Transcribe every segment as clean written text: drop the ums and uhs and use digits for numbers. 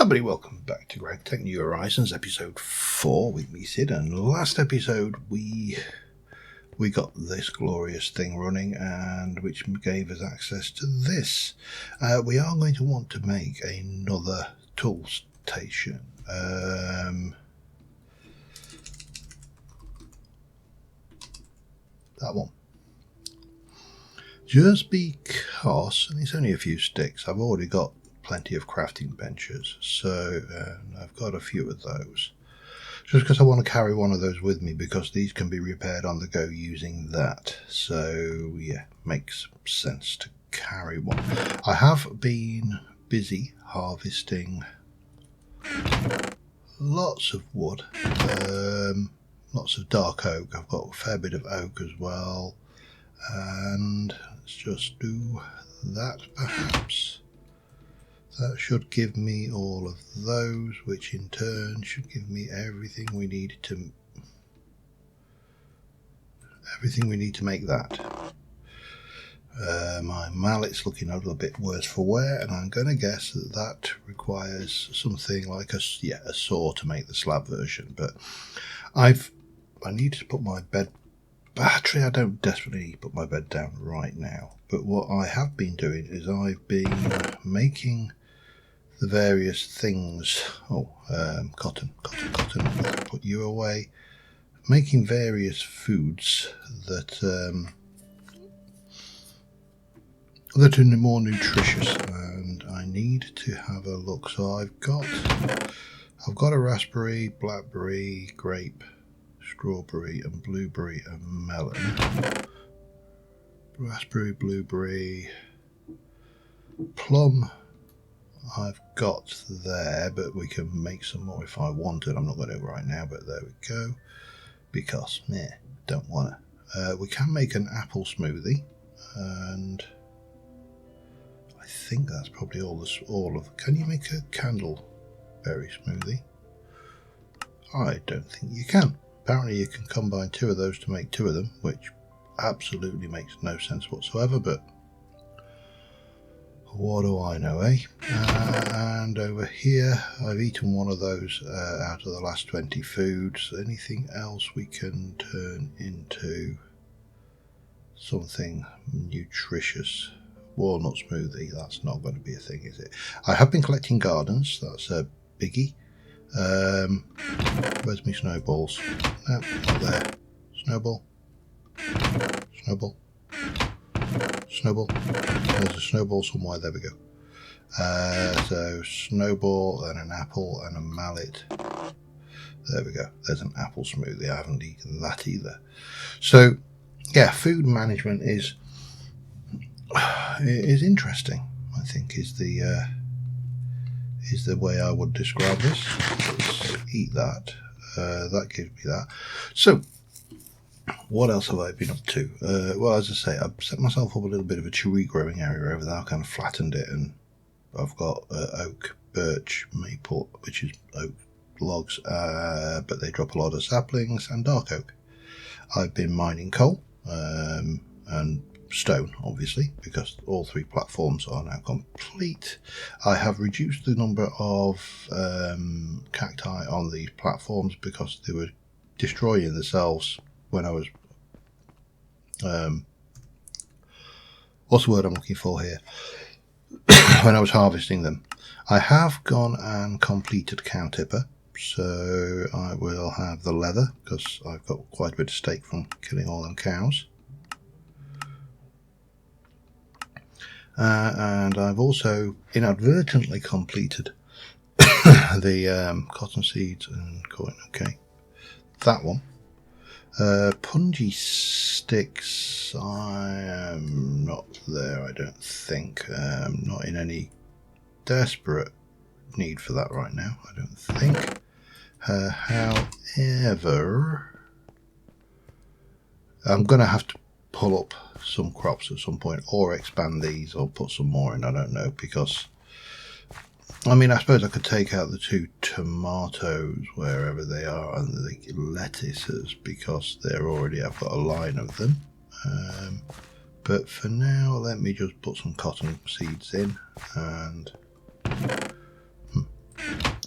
Everybody, welcome back to GregTech New Horizons, episode 4 with me, Sid. And last episode we got this glorious thing running, and which gave us access to this. We are going to want to make another tool station. That one. Just because, and it's only a few sticks, I've already got plenty of crafting benches, so I've got a few of those. Just because I want to carry one of those with me, because these can be repaired on the go using that. So yeah, makes sense to carry one. I have been busy harvesting lots of wood, lots of dark oak. I've got a fair bit of oak as well, and let's just do that perhaps. That should give me all of those, which in turn should give me everything we need to make that. My mallet's looking a little bit worse for wear, and I'm going to guess that that requires something like a saw to make the slab version. But I need to put my bed. Battery, I don't desperately need to put my bed down right now. But what I have been doing is I've been making the various things. Cotton. Put you away. Making various foods that are more nutritious, and I need to have a look. So I've got a raspberry, blackberry, grape, strawberry, and blueberry, and melon. Raspberry, blueberry, plum. I've got there, but we can make some more if I wanted. I'm not going to right now, but there we go. Because, don't want to. We can make an apple smoothie, and I think that's probably all of. Can you make a candleberry smoothie? I don't think you can. Apparently, you can combine two of those to make two of them, which absolutely makes no sense whatsoever. But what do I know, eh? And over here, I've eaten one of those out of the last 20 foods. Anything else we can turn into something nutritious? Walnut smoothie, that's not going to be a thing, is it? I have been collecting gardens, that's a biggie. Where's my snowballs? No, not there. Snowball. There's a snowball somewhere. There we go. So snowball and an apple and a mallet. There we go. There's an apple smoothie. I haven't eaten that either. So yeah, food management is interesting, I think, is the way I would describe this. Let's eat that. That gives me that. So what else have I been up to? Well, as I say, I've set myself up a little bit of a tree growing area over there. I kind of flattened it, and I've got oak, birch, maple, which is oak logs, but they drop a lot of saplings, and dark oak. I've been mining coal and stone, obviously, because all three platforms are now complete. I have reduced the number of cacti on these platforms because they were destroying themselves when I was what's the word I'm looking for here? When I was harvesting them. I have gone and completed cow tipper, so I will have the leather, because I've got quite a bit of steak from killing all them cows. And I've also inadvertently completed the cotton seeds and corn. Okay, that one. Punji sticks, I am not there, I don't think. Not in any desperate need for that right now, I don't think. However, I'm going to have to pull up some crops at some point, or expand these, or put some more in, I don't know, because I mean, I suppose I could take out the 2 tomatoes wherever they are, and the lettuces, because they're already, I've got a line of them. But for now, let me just put some cotton seeds in, and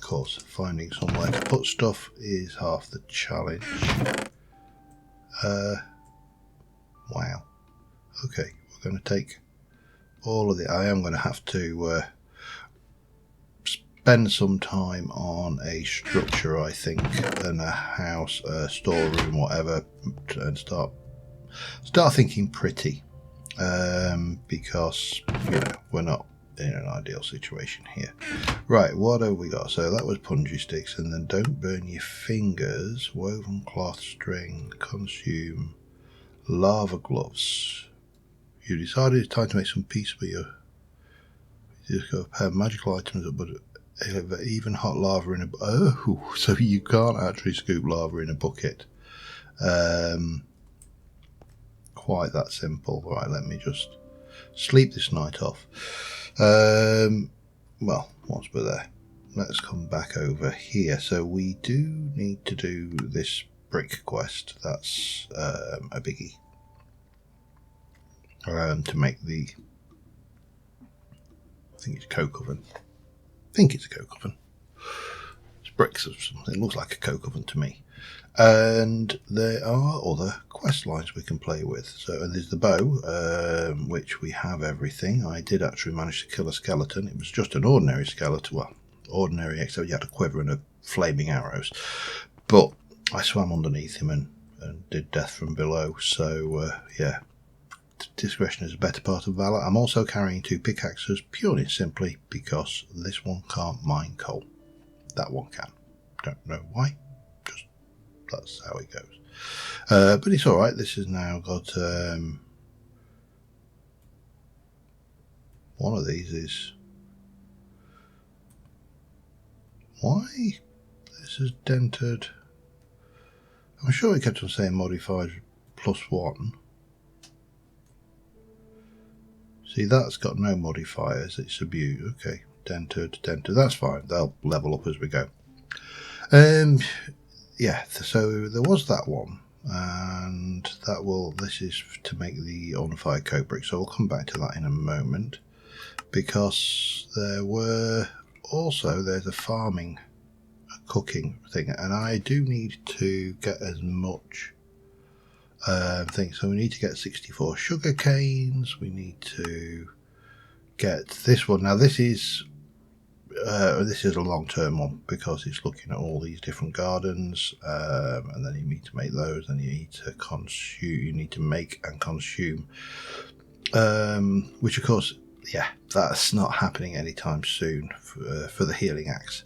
course, finding somewhere to put stuff is half the challenge. Wow. Okay, we're going to take all of the... I am going to have to spend some time on a structure, I think, and a house, a storeroom, whatever, and start thinking pretty. Because, you know, we're not in an ideal situation here. Right, what have we got? So that was punji sticks, and then don't burn your fingers, woven cloth, string, consume, lava gloves. You decided it's time to make some peace, but you just got a pair of magical items that would even hot lava in a... Oh, so you can't actually scoop lava in a bucket. Quite that simple. Right, let me just sleep this night off. Well, once we're there, let's come back over here. So we do need to do this brick quest. That's a biggie. To make the... I think it's coke oven. It's bricks of something. It looks like a coke oven to me. And there are other quest lines we can play with. So there's the bow, which we have everything. I did actually manage to kill a skeleton. It was just an ordinary skeleton. Well, ordinary, except you had a quiver and a flaming arrows. But I swam underneath him and did death from below. So, yeah, discretion is a better part of valor. I'm also carrying 2 pickaxes, purely and simply because this one can't mine coal. That one can. Don't know why. Just that's how it goes. But it's alright. This has now got one of these is... Why? This is dented. I'm sure it kept on saying modified +1. See, that's got no modifiers. It's abused. Okay, dented. That's fine. They'll level up as we go. Yeah, so there was that one, and that will... This is to make the on-fire coke brick, so we'll come back to that in a moment, because there's a farming, a cooking thing, and I do need to get as much thing. So we need to get 64 sugar canes. We need to get this one. Now this is a long-term one because it's looking at all these different gardens, and then you need to make those, and you need to consume. You need to make and consume, which of course, yeah, that's not happening anytime soon for the healing axe.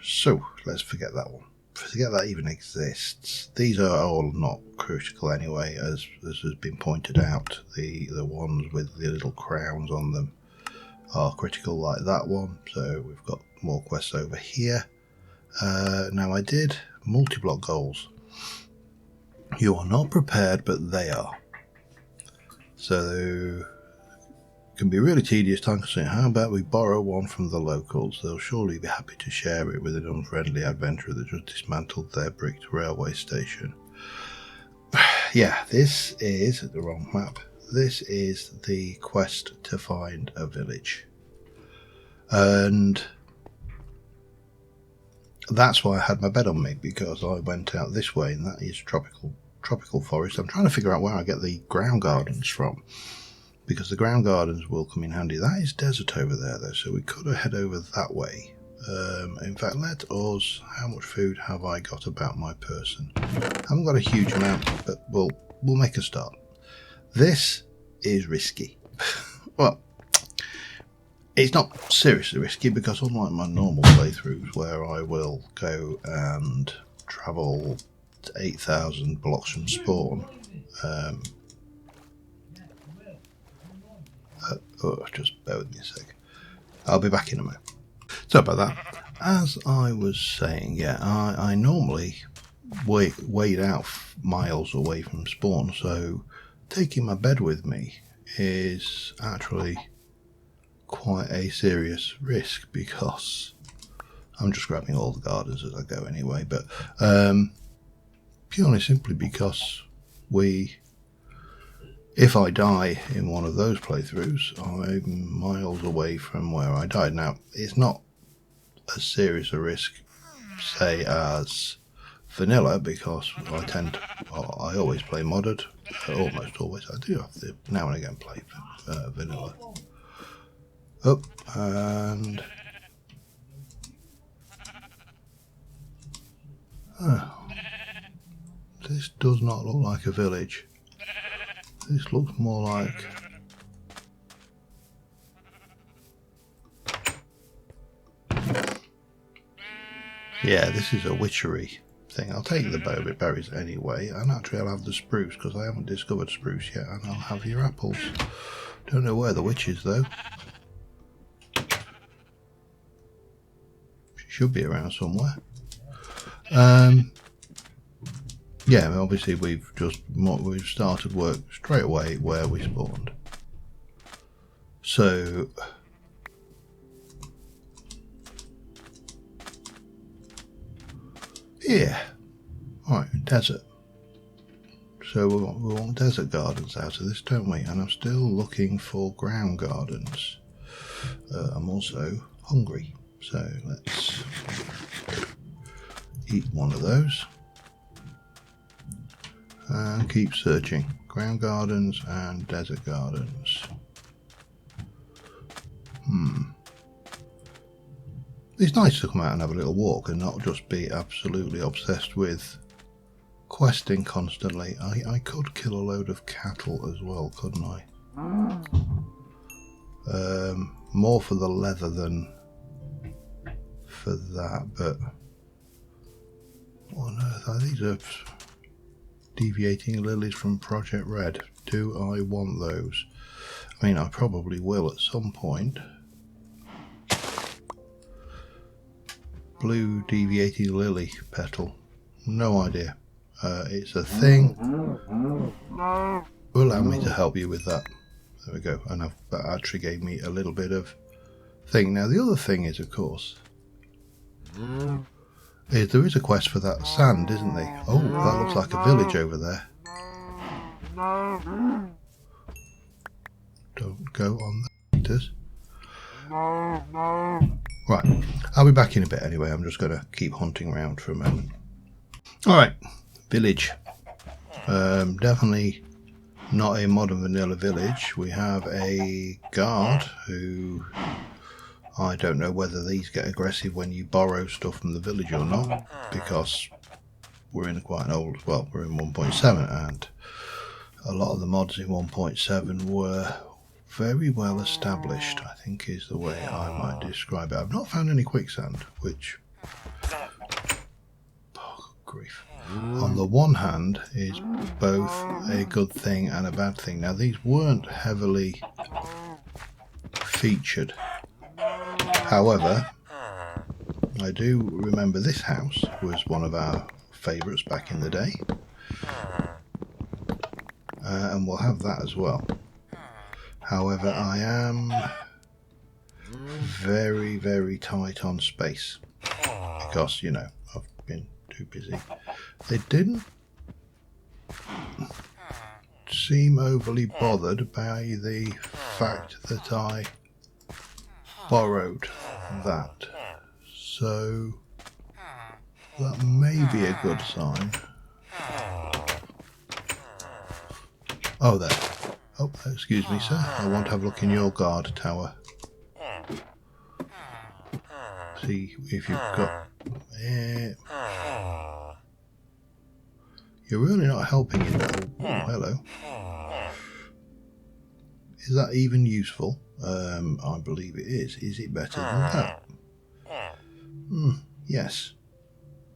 So let's forget that one. Forget that even exists. These are all not critical anyway, as has been pointed out. The ones with the little crowns on them are critical, like that one. So we've got more quests over here. Now I did multi-block goals. You are not prepared, but they are. So it can be really tedious, time consuming. How about we borrow one from the locals? They'll surely be happy to share it with an unfriendly adventurer that just dismantled their bricked railway station. Yeah, this is the wrong map. This is the quest to find a village. And that's why I had my bed on me, because I went out this way, and that is tropical forest. I'm trying to figure out where I get the ground gardens from, because the ground gardens will come in handy. That is desert over there, though, so we could head over that way. In fact, let us... How much food have I got about my person? I haven't got a huge amount, but we'll make a start. This is risky. Well, it's not seriously risky, because unlike my normal playthroughs, where I will go and travel to 8,000 blocks from spawn, just bear with me a sec. I'll be back in a moment. So about that, as I was saying, yeah, I normally wade out miles away from spawn, so taking my bed with me is actually quite a serious risk, because I'm just grabbing all the gardens as I go anyway, but purely simply because if I die in one of those playthroughs, I'm miles away from where I died. Now, it's not as serious a risk, say, as vanilla, because I always play modded, almost always. I do have to now and again play vanilla. Oh, and this does not look like a village. This looks more like this is a witchery thing. I'll take the bowbit berries anyway, and actually I'll have the spruce because I haven't discovered spruce yet, and I'll have your apples. Don't know where the witch is though. She should be around somewhere. Yeah, obviously we've started work straight away where we spawned. So yeah, right, desert. So we want desert gardens out of this, don't we? And I'm still looking for ground gardens. I'm also hungry, so let's eat one of those and keep searching. Ground gardens and desert gardens. It's nice to come out and have a little walk and not just be absolutely obsessed with questing constantly. I could kill a load of cattle as well, couldn't I? More for the leather than for that, but what on earth are these? Are deviating lilies from Project Red. Do I want those? I mean, I probably will at some point. Blue deviating lily petal. No idea. It's a thing. Allow me to help you with that. There we go. And that actually gave me a little bit of thing. Now the other thing is, of course, there is a quest for that sand, isn't there? Oh, that looks like a village over there. Don't go on the meters. Right, I'll be back in a bit anyway. I'm just going to keep hunting around for a moment. Alright, village. Definitely not a modern vanilla village. We have a guard who... I don't know whether these get aggressive when you borrow stuff from the village or not, because we're in quite an old... well, we're in 1.7, and a lot of the mods in 1.7 were very well established, I think is the way I might describe it. I've not found any quicksand, which... oh, good grief. On the one hand is both a good thing and a bad thing. Now these weren't heavily featured. However, I do remember this house was one of our favourites back in the day. And we'll have that as well. However, I am very, very tight on space. Because, you know, I've been too busy. They didn't seem overly bothered by the fact that I borrowed that. So that may be a good sign. Oh, there. Oh, excuse me, sir. I want to have a look in your guard tower. See if you've got... You're really not helping you, though. Oh, hello. Is that even useful? I believe it is. Is it better than that? Yes.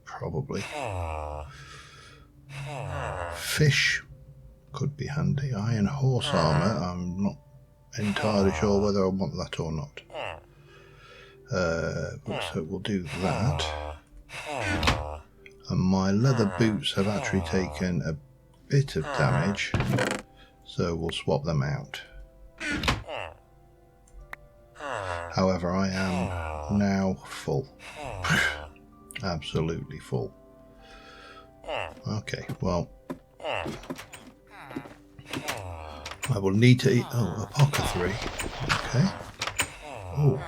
Probably. Fish could be handy. Iron horse armour. I'm not entirely sure whether I want that or not. So we'll do that. And my leather boots have actually taken a bit of damage, so we'll swap them out. However, I am now full. Absolutely full. Okay, well, I will need to eat... oh, apothecary. Okay. Oh.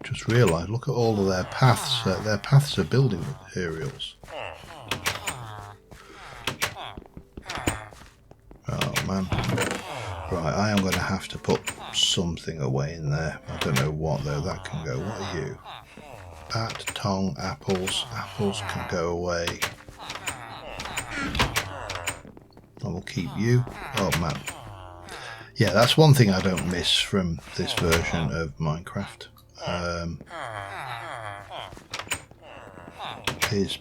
just realised, look at all of their paths. Their paths are building materials. Oh man. Right, I am going to have to put something away in there. I don't know what though. That can go. What are you? Bat, tongue, apples. Apples can go away. I will keep you. Oh man. Yeah, that's one thing I don't miss from this version of Minecraft. Is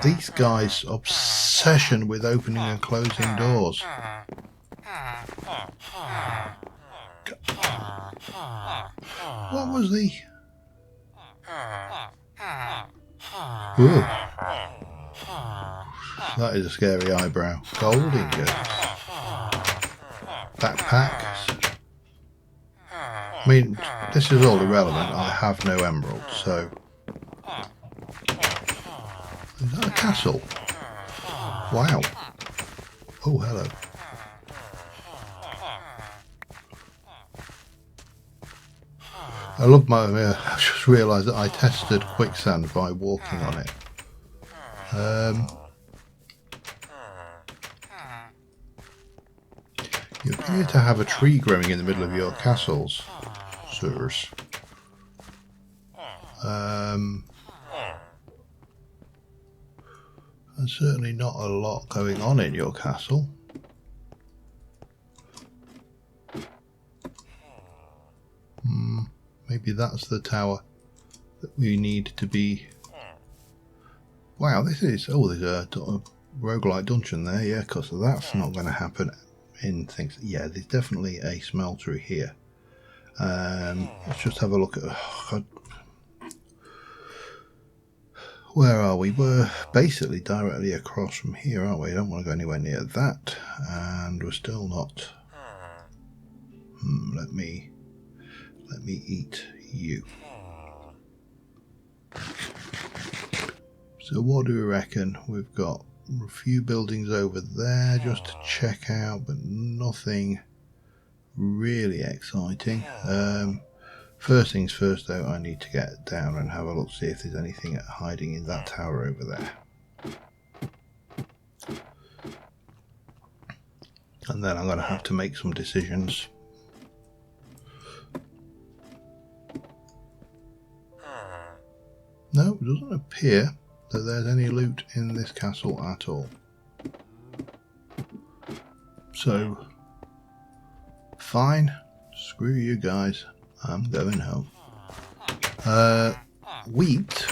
these guys' obsession with opening and closing doors. What was the... Ooh. That is a scary eyebrow. Gold ingots. Backpacks. I mean, this is all irrelevant. I have no emeralds, so... Is that a castle? Wow. Oh, hello. I love my... I just realised that I tested quicksand by walking on it. You appear to have a tree growing in the middle of your castles, sirs. There's certainly not a lot going on in your castle. Maybe that's the tower that we need to be... Wow, this is... Oh, there's a roguelite dungeon there. Yeah, because that's not going to happen in things. Yeah, there's definitely a smeltery here. Let's just have a look at... Where are we? We're basically directly across from here, aren't we? I don't want to go anywhere near that. And we're still not... Let me eat you. So what do we reckon? We've got a few buildings over there just to check out, but nothing really exciting. First things first though, I need to get down and have a look, see if there's anything hiding in that tower over there. And then I'm going to have to make some decisions. No, it doesn't appear that there's any loot in this castle at all. So, fine, screw you guys, I'm going home. Wheat?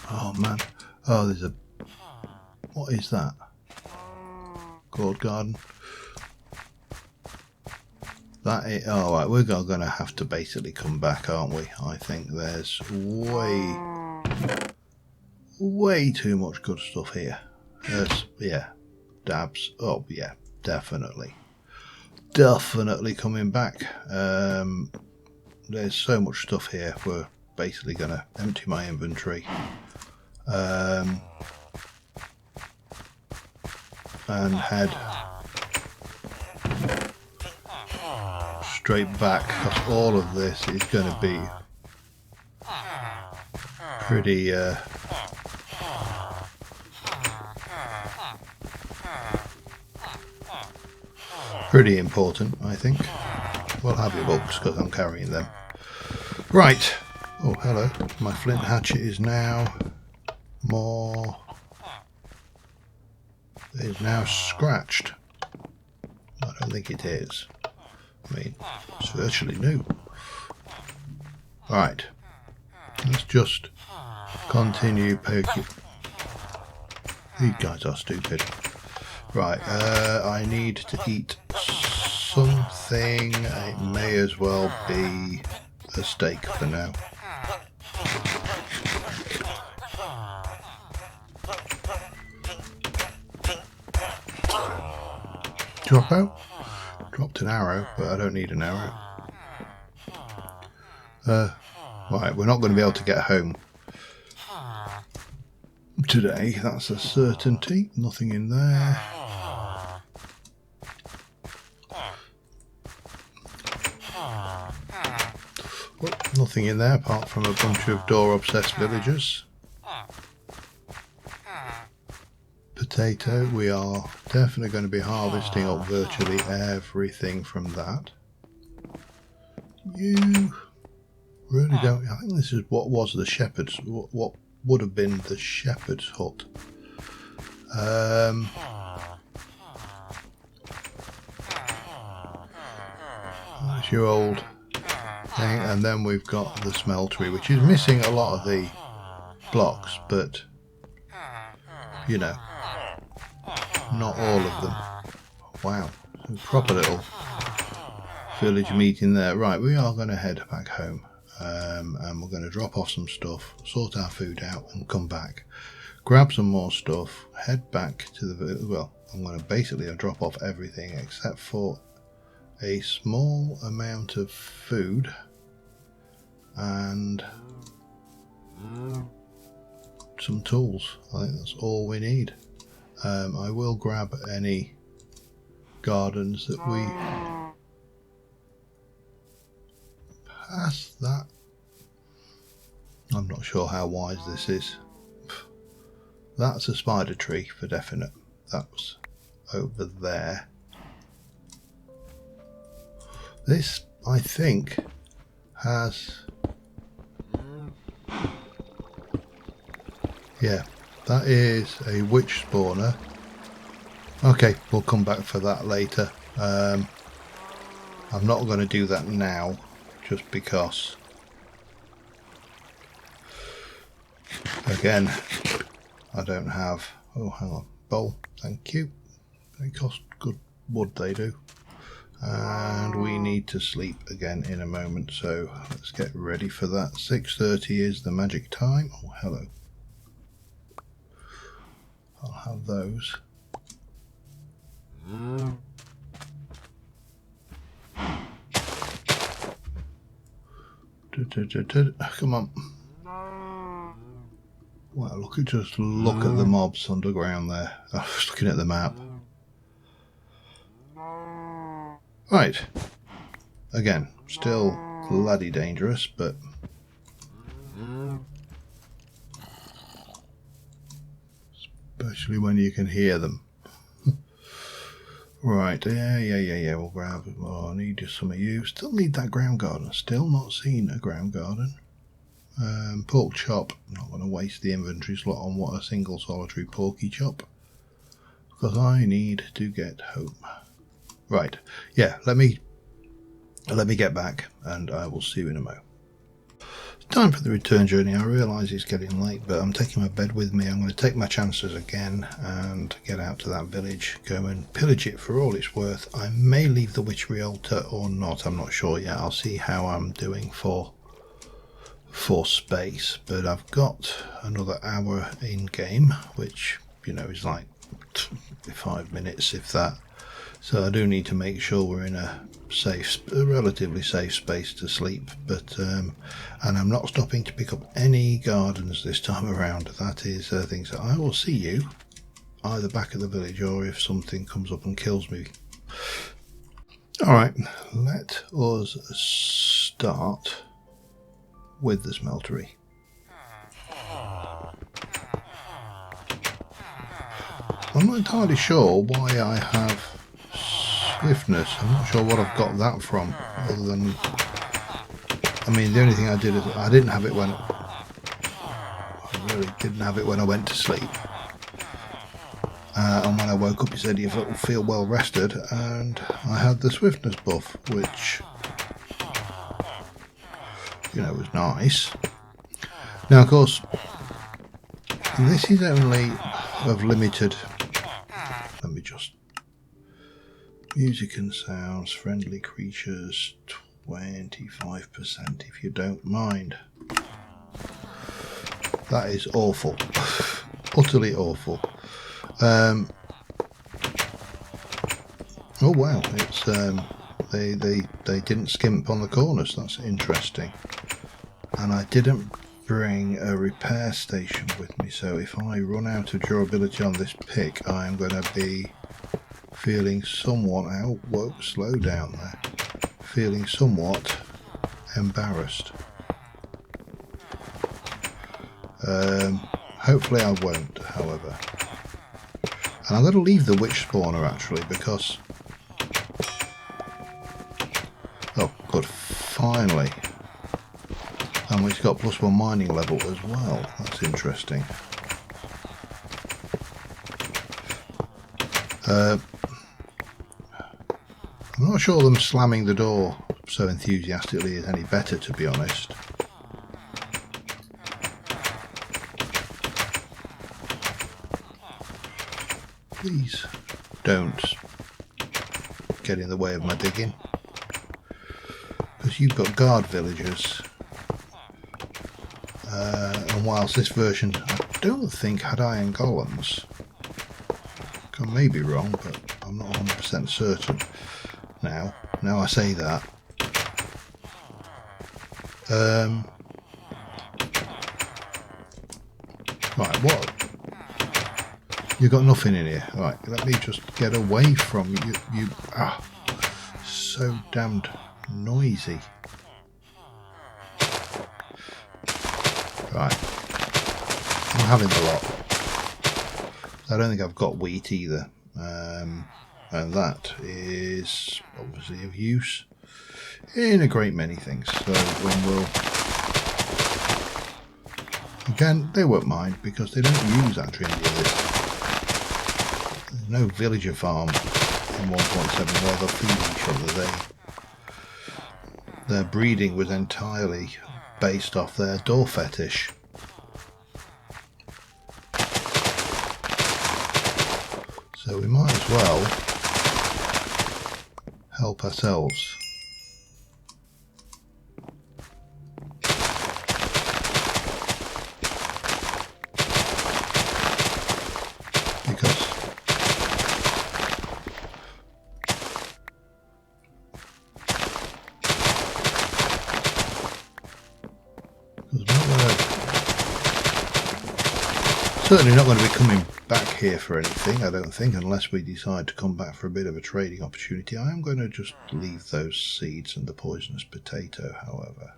Oh man, oh there's a... What is that? Gourd garden? That is... Oh right, we're going to have to basically come back, aren't we? I think there's way too much good stuff here. Yeah, dabs. Oh yeah, definitely coming back. There's so much stuff here. We're basically going to empty my inventory and head straight back, because all of this is going to be pretty important, I think. We'll have your books because I'm carrying them. Right. Oh, hello. My flint hatchet is now scratched. I don't think it is. I mean, it's virtually new. Right. Let's just continue poking. These guys are stupid. Right, I need to eat something. It may as well be a steak for now. Drop out? Dropped an arrow, but I don't need an arrow. Right, we're not going to be able to get home today, that's a certainty. Nothing in there. Oh, Nothing in there apart from a bunch of door-obsessed villagers. Potato, we are definitely going to be harvesting up virtually everything from that. You really don't... I think this is what was the shepherd's... what would have been the shepherd's hut. That's your old thing, and then we've got the smeltery, which is missing a lot of the blocks, but you know, not all of them. Wow, a proper little village meeting there. Right, we are going to head back home, and we're going to drop off some stuff, sort our food out, and come back, grab some more stuff, head back to the... well, I'm going to basically drop off everything except for a small amount of food and some tools. I think that's all we need. I will grab any gardens that we past that. I'm not sure how wise this is. That's a spider tree for definite. That's over there. This, I think, has... yeah, that is a witch spawner. Okay, we'll come back for that later. I'm not going to do that now, just because, again, I don't have... oh, hang on. Bowl, thank you. They cost good wood, they do. And we need to sleep again in a moment, so let's get ready for that. 6:30 is the magic time. Oh, hello. I'll have those. Come on. Well, just look at the mobs underground there. I was looking at the map. Right. Again, still bloody dangerous, but especially when you can hear them. Right, yeah, we'll grab it. Oh, I need just some of you. Still need that ground garden. Still not seen a ground garden. Pork chop. I'm not going to waste the inventory slot on what a single solitary porky chop, because I need to get home. Right, yeah, let me get back and I will see you in a moment. Time for the return journey. I realise it's getting late, but I'm taking my bed with me. I'm going to take my chances again and get out to that village, go and pillage it for all it's worth. I may leave the witchery altar or not, I'm not sure yet. I'll see how I'm doing for space, but I've got another hour in game, which, you know, is like 5 minutes if that. So I do need to make sure we're in a relatively safe space to sleep. But and I'm not stopping to pick up any gardens this time around. That is things that I will see you either back at the village or if something comes up and kills me. All right, let us start with the smeltery. I'm not entirely sure why I have swiftness. I'm not sure what I've got that from, other than, I mean, the only thing I did is I didn't have it when I went to sleep, and when I woke up he said you feel well rested, and I had the swiftness buff, which, you know, was nice. Now of course this is only of limited, let me just, music and sounds, friendly creatures, 25% if you don't mind. That is awful. Utterly awful. Oh wow, it's they didn't skimp on the corners. That's interesting. And I didn't bring a repair station with me, so if I run out of durability on this pick, I am going to be feeling somewhat, whoa, slow down there, feeling somewhat embarrassed. Hopefully I won't, however. And I'm going to leave the witch spawner actually because... Oh, good. Finally. And we've got +1 mining level as well. That's interesting. I'm not sure them slamming the door so enthusiastically is any better, to be honest. Please don't get in the way of my digging. Because you've got guard villagers. And whilst this version, I don't think had iron golems. I may be wrong, but I'm not 100% certain. Now I say that. Right, what? You've got nothing in here. Right, let me just get away from you. So damned noisy. Right, I'm having a lot. I don't think I've got wheat either, and that is obviously of use in a great many things. So when we'll... Again, they won't mind because they don't use actually any of this. There's no villager farm in 1.7 where they'll feed each other. Their breeding was entirely based off their door fetish. So we might as well help ourselves. Because certainly not going to be coming back here for anything, I don't think, unless we decide to come back for a bit of a trading opportunity. I am going to just leave those seeds and the poisonous potato, however.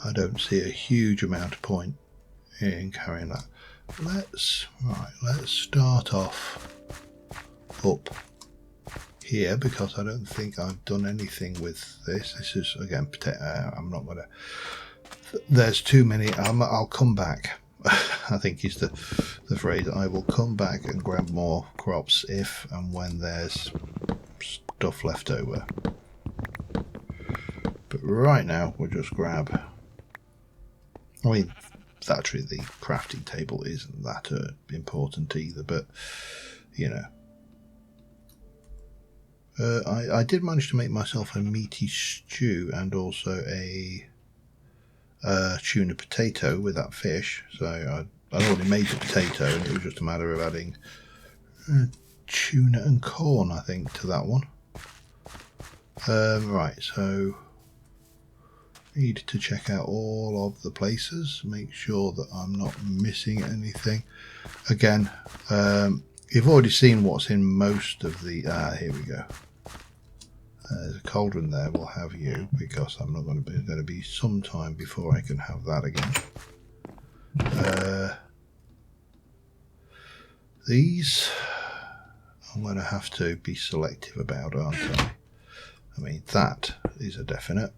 I don't see a huge amount of point in carrying that. Let's start off up here because I don't think I've done anything with this. This is again potato. I'm not going to... There's too many. I'll come back. I think is the phrase. I will come back and grab more crops if and when there's stuff left over. But right now we'll just grab... I mean, actually the crafting table isn't that important either, but you know. I did manage to make myself a meaty stew and also a tuna potato with that fish. So I'd already made the potato and it was just a matter of adding tuna and corn, I think, to that one. Right, so need to check out all of the places, make sure that I'm not missing anything. Again, you've already seen what's in most of the... here we go. There's a cauldron there. We'll have you because I'm not going to be some time before I can have that again. These I'm going to have to be selective about, aren't I? I mean, that is a definite.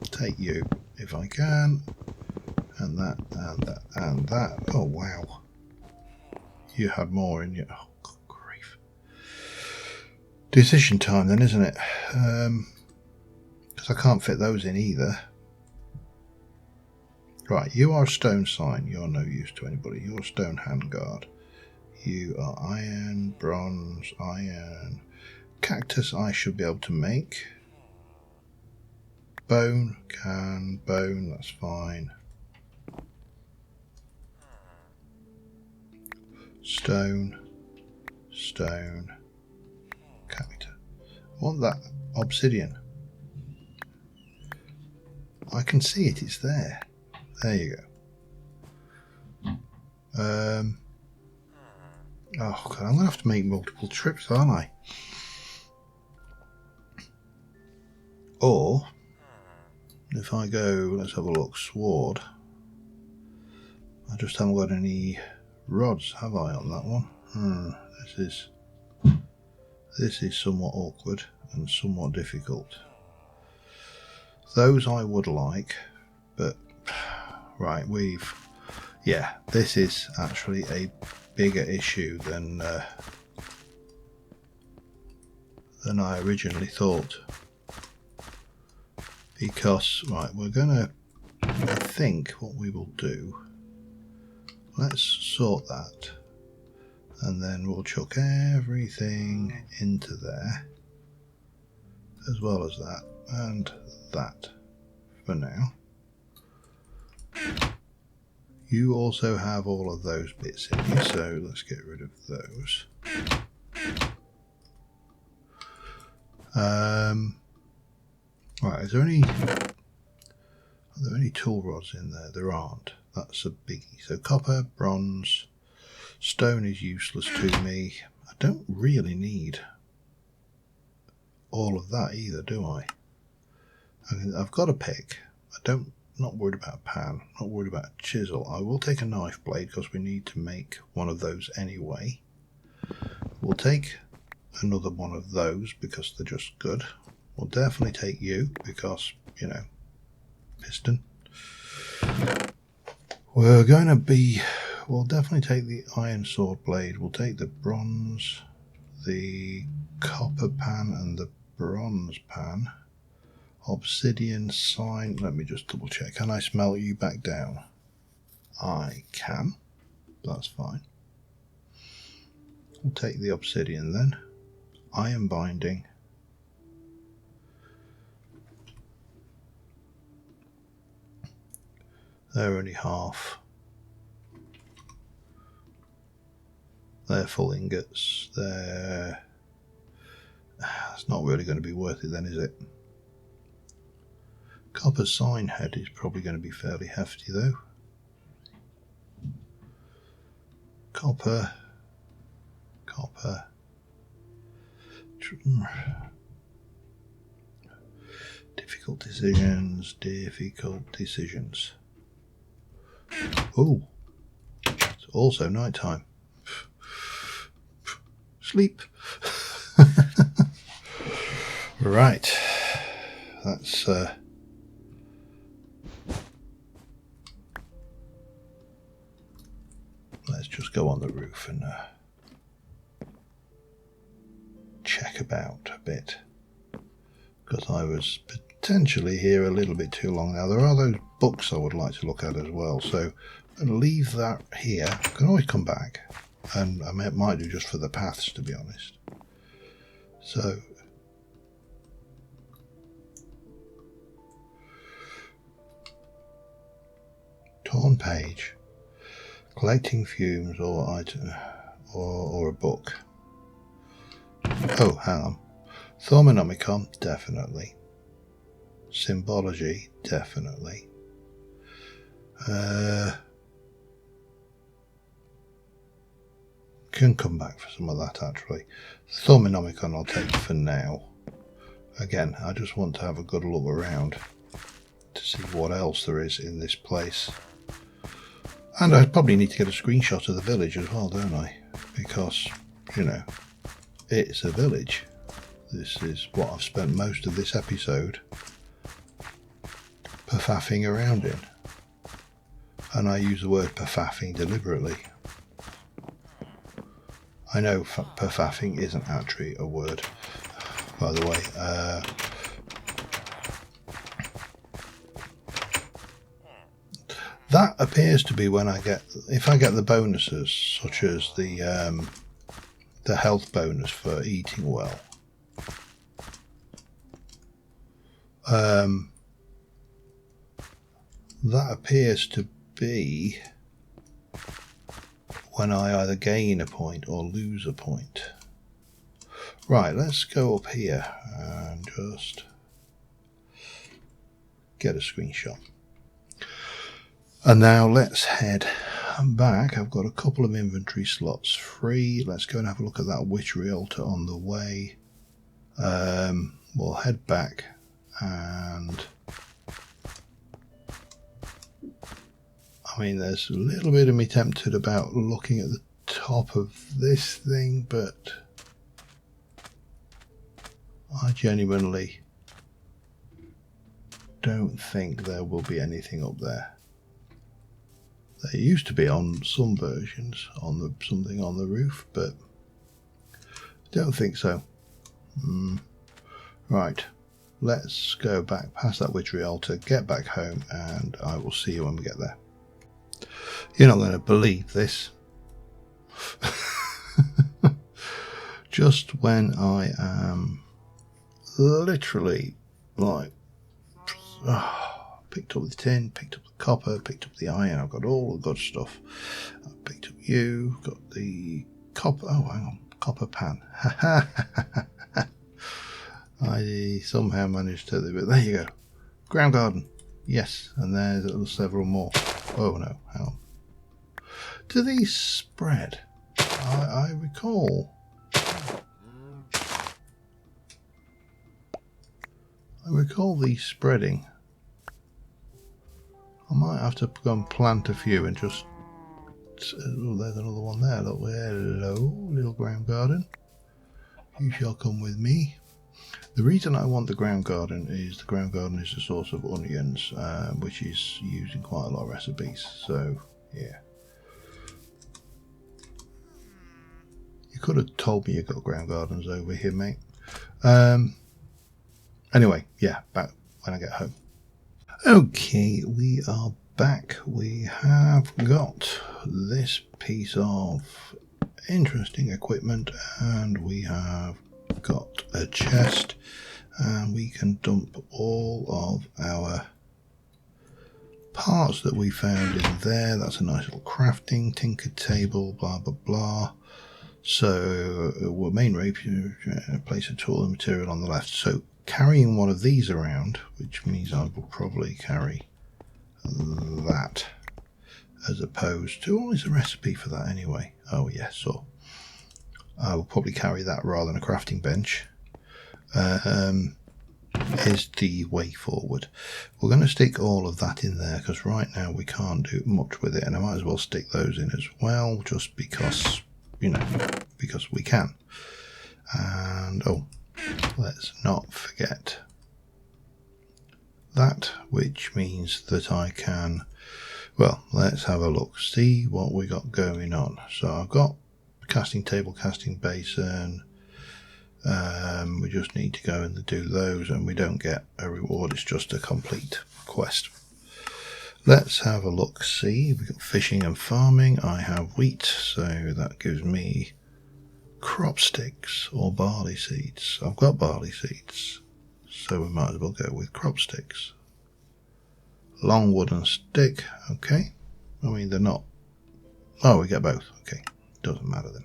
Take you if I can, and that, and that, and that. Oh wow, you had more in you. Oh, good grief. Decision time then, isn't it? Because I can't fit those in either. Right, you are a stone sign. You're no use to anybody. You're a stone handguard. You are iron, bronze, iron. Cactus I should be able to make. Bone, bone, that's fine. Stone, stone, cactus. I want that obsidian. I can see it, it's there. There you go. Oh god, I'm gonna have to make multiple trips, aren't I? Or if I go, let's have a look, sword. I just haven't got any rods, have I, on that one? This is somewhat awkward and somewhat difficult. Those I would like, but right, yeah, this is actually a bigger issue than I originally thought. Because, right, we're gonna, I think what we will do, let's sort that, and then we'll chuck everything into there, as well as that, and that for now. You also have all of those bits in here, so let's get rid of those. Right, are there any tool rods in there? There aren't. That's a biggie. So copper, bronze, stone is useless to me. I don't really need all of that either, do I? I've got a pick. Not worried about a pan, not worried about a chisel. I will take a knife blade because we need to make one of those anyway. We'll take another one of those because they're just good. We'll definitely take you because, you know, piston. We'll definitely take the iron sword blade. We'll take the bronze, the copper pan and the bronze pan. Obsidian sign, let me just double check. Can I smelt you back down? I can. That's fine. We'll take the obsidian then. Iron binding. They're only half. They're full ingots. It's not really going to be worth it then, is it? Copper sign head is probably going to be fairly hefty though. Copper. Difficult decisions. Oh, it's also night time. Sleep. Right, that's let's just go on the roof and check about a bit, because I was potentially here a little bit too long now. There are those books I would like to look at as well, so I'm going to leave that here. I can always come back, and I might do just for the paths, to be honest. So torn page, collecting fumes or item or a book. Oh, hang on. Thaumonomicon, definitely. Symbology, definitely. Can come back for some of that actually. Thaumonomicon I'll take for now. Again, I just want to have a good look around to see what else there is in this place. And I probably need to get a screenshot of the village as well, don't I? Because, you know, it's a village. This is what I've spent most of this episode perfaffing around in. And I use the word perfaffing deliberately. I know perfaffing isn't actually a word, by the way. That appears to be when if I get the bonuses, such as the health bonus for eating well. That appears to be when I either gain a point or lose a point. Right, let's go up here and just get a screenshot. And now let's head back. I've got a couple of inventory slots free. Let's go and have a look at that witchery altar on the way. We'll head back and I mean, there's a little bit of me tempted about looking at the top of this thing, but I genuinely don't think there will be anything up there. There used to be on some versions on something on the roof, but don't think so. Right, let's go back past that witchery altar, get back home, and I will see you when we get there. You're not going to believe this. Just when I am literally like picked up the tin, picked up the copper, picked up the iron, I've got all the good stuff. I picked up you, got the copper, oh hang on, copper pan. I somehow managed to, but there you go. Ground garden, yes, and there's several more. Oh no, hang on. Do these spread? I recall. I recall these spreading. I might have to go and plant a few and just... Oh, there's another one there. Look, hello, little ground garden. You shall come with me. The reason I want the ground garden is a source of onions, which is used in quite a lot of recipes. So, yeah. You could have told me you got ground gardens over here, mate. Anyway, yeah, back when I get home. Okay, we are back. We have got this piece of interesting equipment, and we have got a chest, and we can dump all of our parts that we found in there. That's a nice little crafting tinker table, blah blah blah. So main rapier, place a tool and material on the left. So carrying one of these around, which means I will probably carry that as opposed to, there's a recipe for that anyway. Oh yes, so I will probably carry that rather than a crafting bench. Is the way forward. We're going to stick all of that in there because right now we can't do much with it, and I might as well stick those in as well, just because, you know, because we can. And oh, let's not forget that, which means that I can, well, let's have a look, see what we got going on. So I've got casting table, casting basin. We just need to go and do those, and we don't get a reward, it's just a complete quest. Let's have a look, see, we've got fishing and farming. I have wheat, so that gives me crop sticks or barley seeds. I've got barley seeds, so we might as well go with crop sticks. Long wooden stick, okay. I mean, they're not, oh, we get both, okay, doesn't matter then.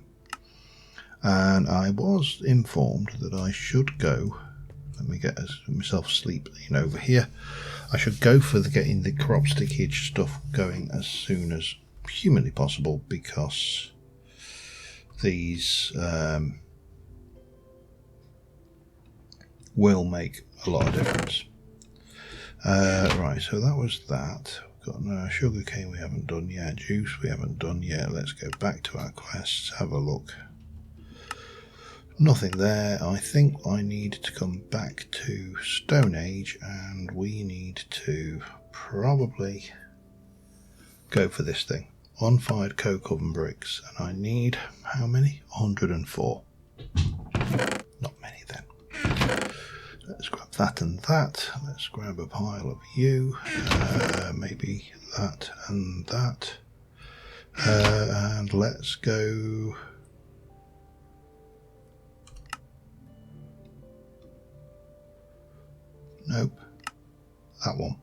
And I was informed that I should go, let me get myself asleep over here, I should go for getting the crop stickage stuff going as soon as humanly possible, because these will make a lot of difference. Right, so that was that. We've got sugar cane we haven't done yet, juice we haven't done yet. Let's go back to our quests, have a look. Nothing there. I think I need to come back to Stone Age, and we need to probably go for this thing. Unfired coke oven bricks, and I need, how many? 104. Not many then. Let's grab that and that. Let's grab a pile of you. Maybe that and that. And let's go... Nope, that one.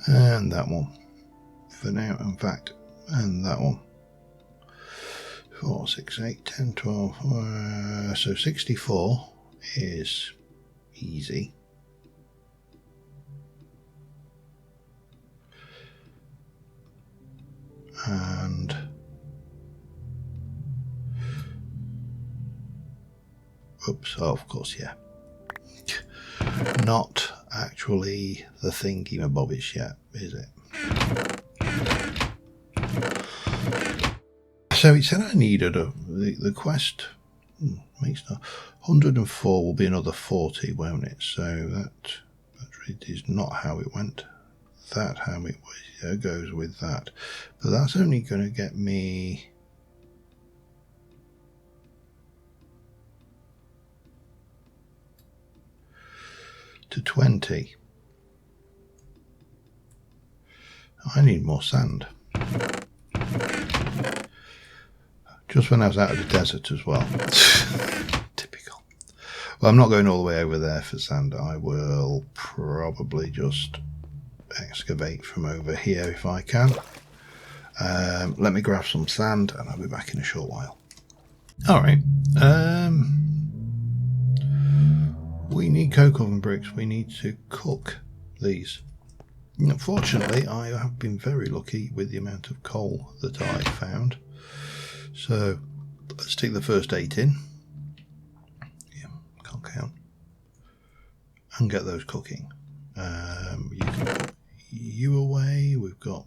And that one. For now, in fact, and that one. 4, 6, 8, 10, 12. So 64 is easy. And oops, oh, of course, yeah. not actually the thingy-mabobbish yet, is it? So it said I needed the quest makes 104 will be another 40, won't it? So that is not how it went. That how it goes with that, but that's only going to get me to 20. I need more sand. Just when I was out of the desert as well. Typical. Well, I'm not going all the way over there for sand. I will probably just excavate from over here if I can. Let me grab some sand and I'll be back in a short while. Alright. We need coke oven bricks. We need to cook these. Unfortunately, I have been very lucky with the amount of coal that I found. So let's take the first 8 in. Yeah, can't count. And get those cooking. You can put you away. We've got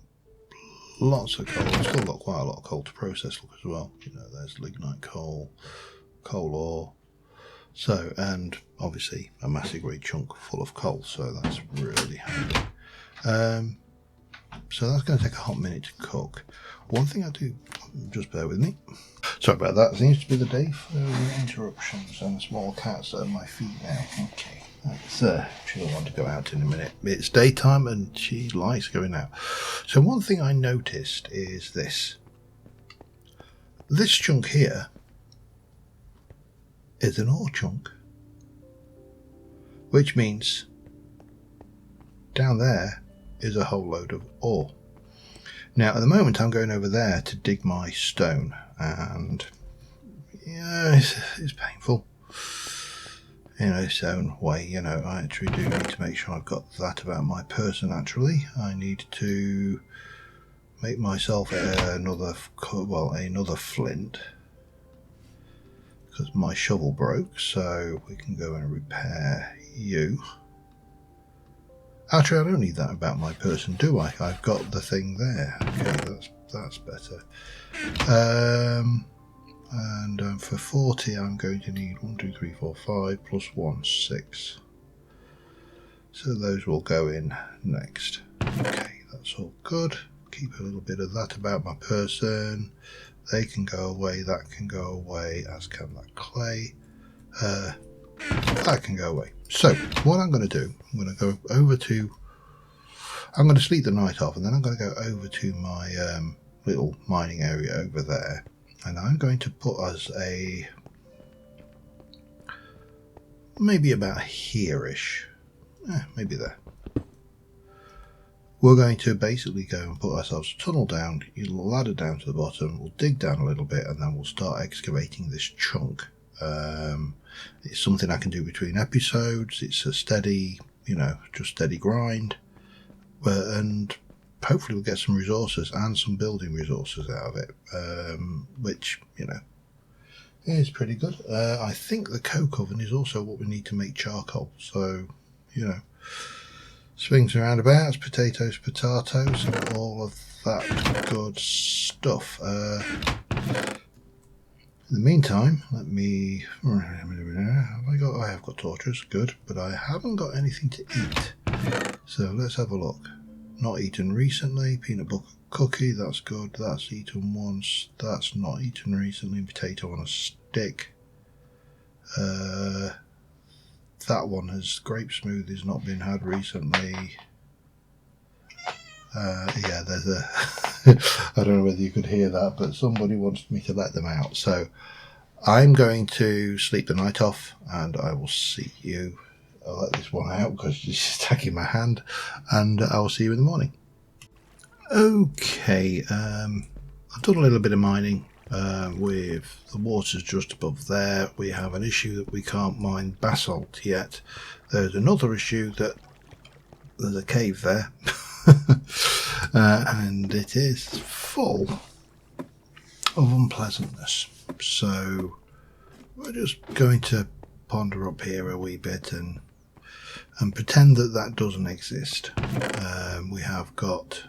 lots of coal. We've still got quite a lot of coal to process. Look as well. You know, there's lignite coal, coal ore. So, and obviously a massive great chunk full of coal. So that's really handy. So that's going to take a hot minute to cook. One thing I do, just bear with me. Sorry about that. It seems to be the day for interruptions and small cats at my feet now. Okay, that's she'll want to go out in a minute. It's daytime and she likes going out. So one thing I noticed is this. This chunk here is an ore chunk, which means down there is a whole load of ore. Now at the moment I'm going over there to dig my stone, and yeah, it's painful in its own way. You know, I actually do need to make sure I've got that about my person. Actually, I need to make myself another flint, because my shovel broke, so we can go and repair you. Actually, I don't need that about my person, do I? I've got the thing there. Okay, that's better. And for 40, I'm going to need 1, 2, 3, 4, 5 plus 1, 6. So those will go in next. Okay, that's all good. Keep a little bit of that about my person. They can go away, that can go away, as can that clay. That can go away. So what I'm going to do, I'm going to go over to, I'm going to sleep the night off, and then I'm going to go over to my little mining area over there, and I'm going to put us a, maybe about here-ish, maybe there. We're going to basically go and put ourselves a tunnel down, a ladder down to the bottom, we'll dig down a little bit, and then we'll start excavating this chunk. It's something I can do between episodes. It's a steady, you know, just steady grind, and hopefully we'll get some resources and some building resources out of it, which, you know, is pretty good. I think the coke oven is also what we need to make charcoal, so, you know, swings and roundabouts, potatoes, and all of that good stuff. In the meantime, let me, I have got torches, good, but I haven't got anything to eat. So let's have a look. Not eaten recently, peanut butter cookie, that's good, that's eaten once, that's not eaten recently, potato on a stick. That one has grape smoothies not been had recently. Yeah, there's a I don't know whether you could hear that, but somebody wants me to let them out. So I'm going to sleep the night off, and I will see you. I'll let this one out because it's attacking my hand, and I will see you in the morning. Okay, I've done a little bit of mining. With the waters just above there, we have an issue that we can't mine basalt yet. There's another issue that there's a cave there. And it is full of unpleasantness, so we're just going to ponder up here a wee bit and and pretend that that doesn't exist. We have got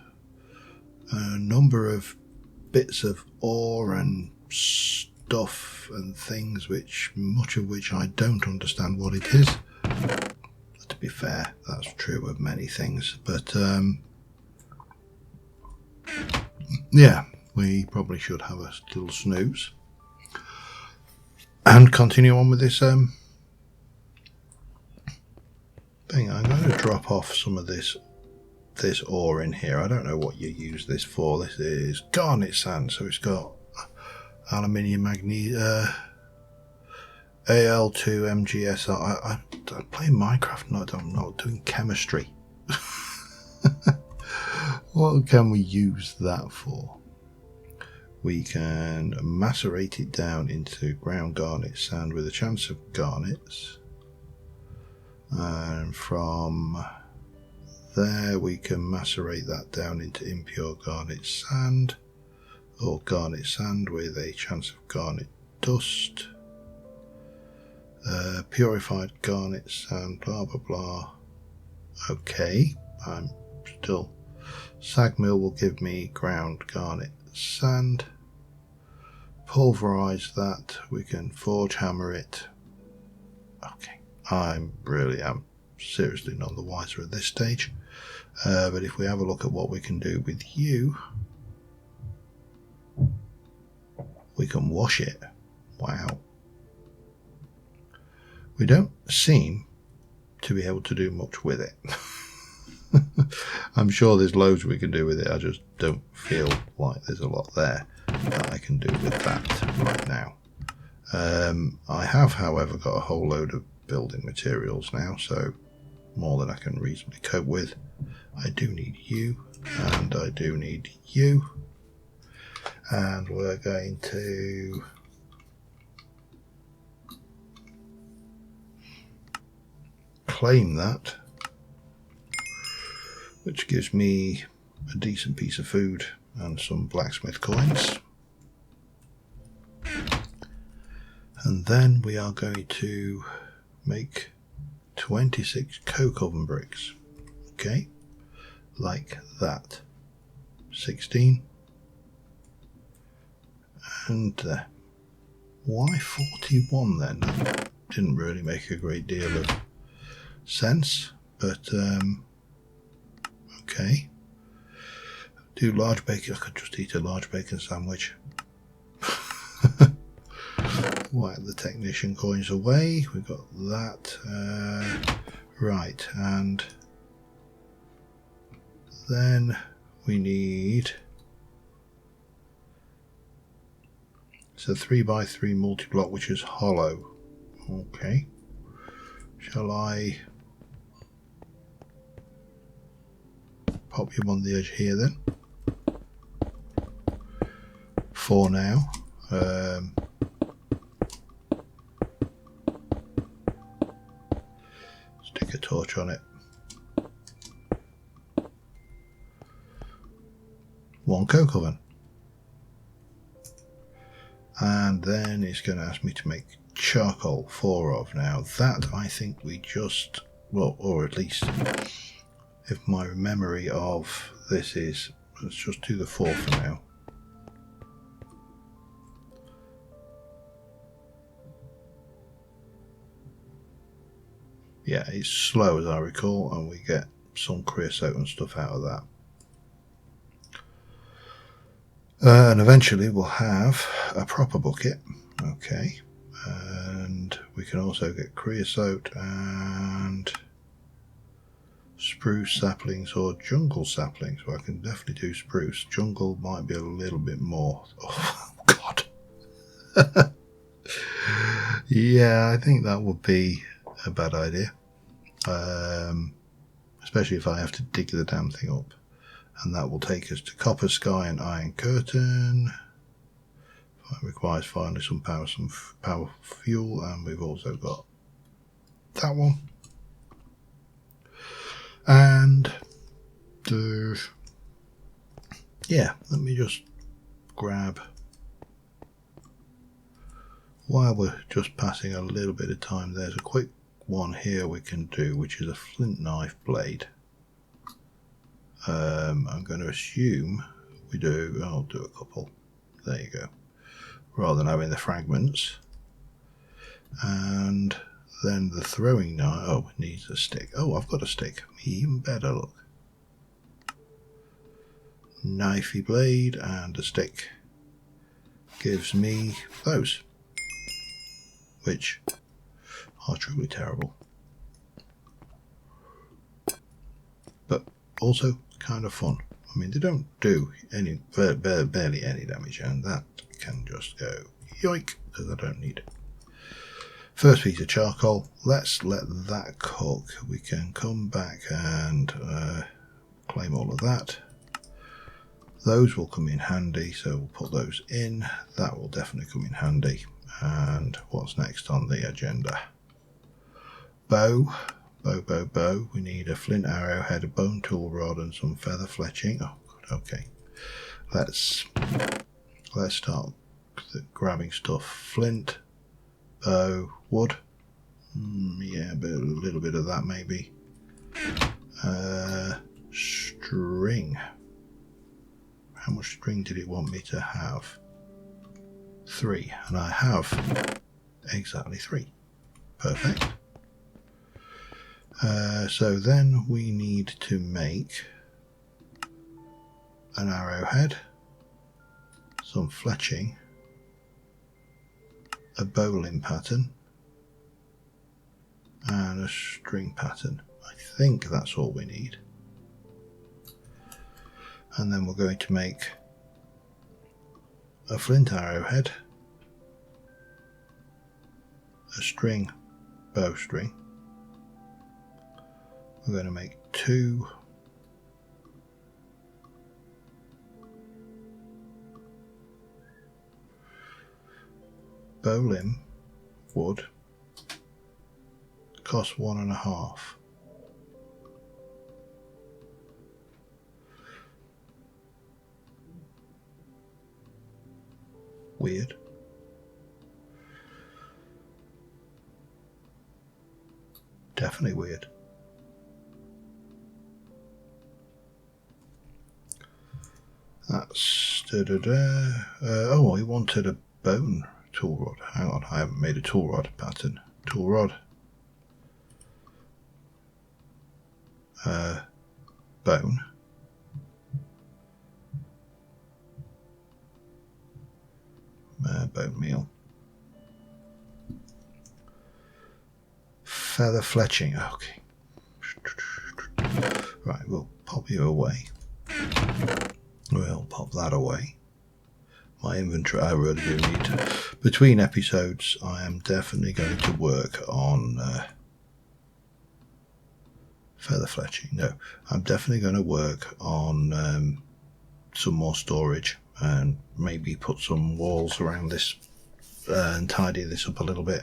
a number of bits of ore and stuff and things much of which I don't understand what it is. To be fair, that's true of many things, but yeah, we probably should have a little snooze and continue on with this thing. I'm going to drop off some of this ore in here. I don't know what you use this for. This is Garnet Sand, so it's got aluminium, magnesium, Al2, MgS. I play Minecraft, I'm not doing chemistry. What can we use that for? We can macerate it down into ground garnet sand with a chance of garnets. And from there we can macerate that down into impure garnet sand, or garnet sand with a chance of garnet dust. Purified garnet sand, blah blah blah. Okay, I'm still. Sag mill will give me ground garnet sand. Pulverize that. We can forge hammer it. Okay, I really am seriously none the wiser at this stage. But if we have a look at what we can do with you, we can wash it. Wow. We don't seem to be able to do much with it. I'm sure there's loads we can do with it. I just don't feel like there's a lot there that I can do with that right now. I have, however, got a whole load of building materials now, so more than I can reasonably cope with. I do need you, and I do need you, and we're going to claim that, which gives me a decent piece of food and some blacksmith coins. And then we are going to make 26 coke oven bricks. Okay, like that. 16. And why 41 then? That didn't really make a great deal of sense, but okay. Do large bacon. I could just eat a large bacon sandwich. Whack the technician coins away. We got that. Right, and then we need. It's a 3x3 multi-block which is hollow. Okay. Shall I pop him on the edge here then? For now. Stick a torch on it. One coke oven. And then it's going to ask me to make charcoal, 4 of. Now that I think we just, well, or at least if my memory of this is, let's just do the 4 for now. Yeah, it's slow as I recall, and we get some creosote and stuff out of that. And eventually we'll have a proper bucket. Okay, and we can also get creosote and spruce saplings or jungle saplings. Well, I can definitely do spruce. Jungle might be a little bit more. Oh God. Yeah, I think that would be a bad idea, especially if I have to dig the damn thing up. And that will take us to copper sky and iron curtain. It requires finally some power fuel, and we've also got that one. And yeah, let me just grab, while we're just passing a little bit of time, there's a quick one here we can do, which is a flint knife blade. I'm going to assume we do, I'll do a couple. There you go. Rather than having the fragments. And then the throwing knife, oh, it needs a stick. Oh, I've got a stick. Even better, look. Knifey blade and a stick gives me those, which are truly terrible, but also kind of fun. I mean, they don't do any barely any damage, and that can just go yoink because I don't need it. First piece of charcoal. Let's let that cook. We can come back and claim all of that. Those will come in handy, so we'll put those in. That will definitely come in handy. And what's next on the agenda? Bow. Bow. We need a flint arrowhead, a bone tool rod, and some feather fletching. Oh, good. Okay. Let's start grabbing stuff. Flint, bow, wood. Yeah, but a little bit of that maybe. String. How much string did it want me to have? 3, and I have exactly 3. Perfect. So then we need to make an arrowhead, some fletching, a bowline pattern, and a string pattern. I think that's all we need. And then we're going to make a flint arrowhead, a string, bowstring. We're going to make 2 bowline wood, cost 1.5. Weird. Definitely weird. That's oh, he wanted a bone tool rod. Hang on, I haven't made a tool rod pattern. Tool rod. Bone. Bone meal. Feather fletching. Okay. Right, we'll pop you away. We'll pop that away. My inventory, I really do need to. Between episodes, I am definitely going to work on feather fletching. No, I'm definitely going to work on some more storage and maybe put some walls around this and tidy this up a little bit.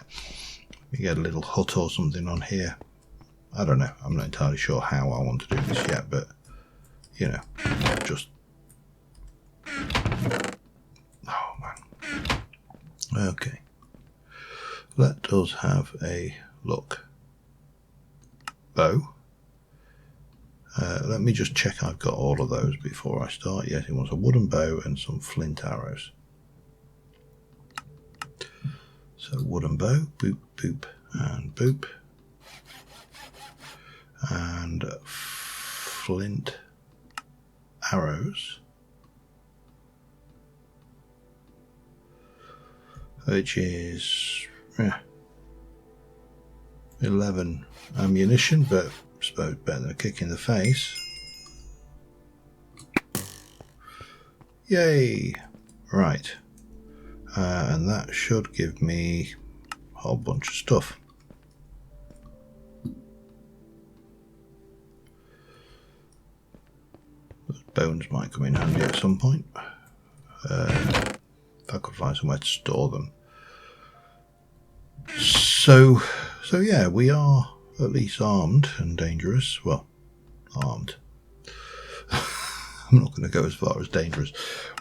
We get a little hut or something on here. I don't know. I'm not entirely sure how I want to do this yet, but you know, just oh man. Okay. Let us have a look. Bow. Let me just check I've got all of those before I start. Yes, it wants a wooden bow and some flint arrows. So wooden bow, boop, boop, and boop. And flint arrows. Which is 11 ammunition, but I suppose better than a kick in the face. Yay! Right. And that should give me a whole bunch of stuff. Those bones might come in handy at some point. If I could find somewhere to store them. So yeah, we are at least armed and dangerous. Well, armed. I'm not going to go as far as dangerous.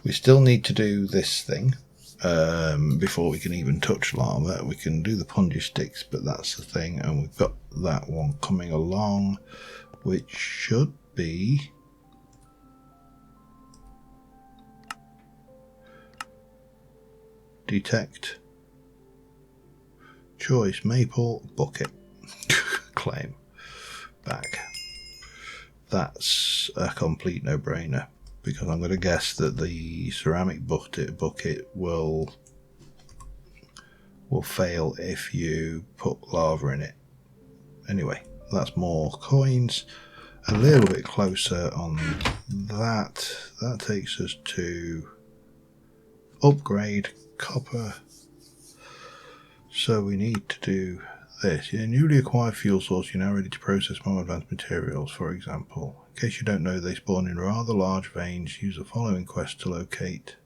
We still need to do this thing. before we can even touch lava. We can do the punji sticks, but that's the thing, and we've got that one coming along, which should be detect choice maple bucket claim back. That's a complete no-brainer, because I'm going to guess that the ceramic bucket will fail if you put lava in it. Anyway, that's more coins. A little bit closer on that. That takes us to upgrade copper. So we need to do this. Your newly acquired fuel source, you're now ready to process more advanced materials, for example. In case you don't know, they spawn in rather large veins. Use the following quest to locate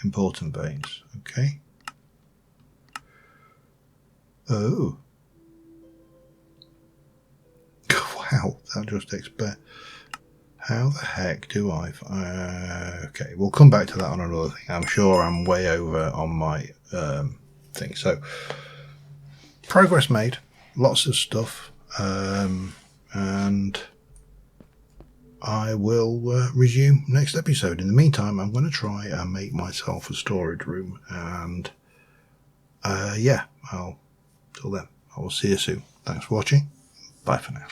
important veins. Okay. Oh. Wow, that just expect. How the heck do I... okay, we'll come back to that on another thing. I'm sure I'm way over on my thing. So, progress made. Lots of stuff. And I will resume next episode. In the meantime, I'm going to try and make myself a storage room. And, yeah, till then, I will see you soon. Thanks for watching. Bye for now.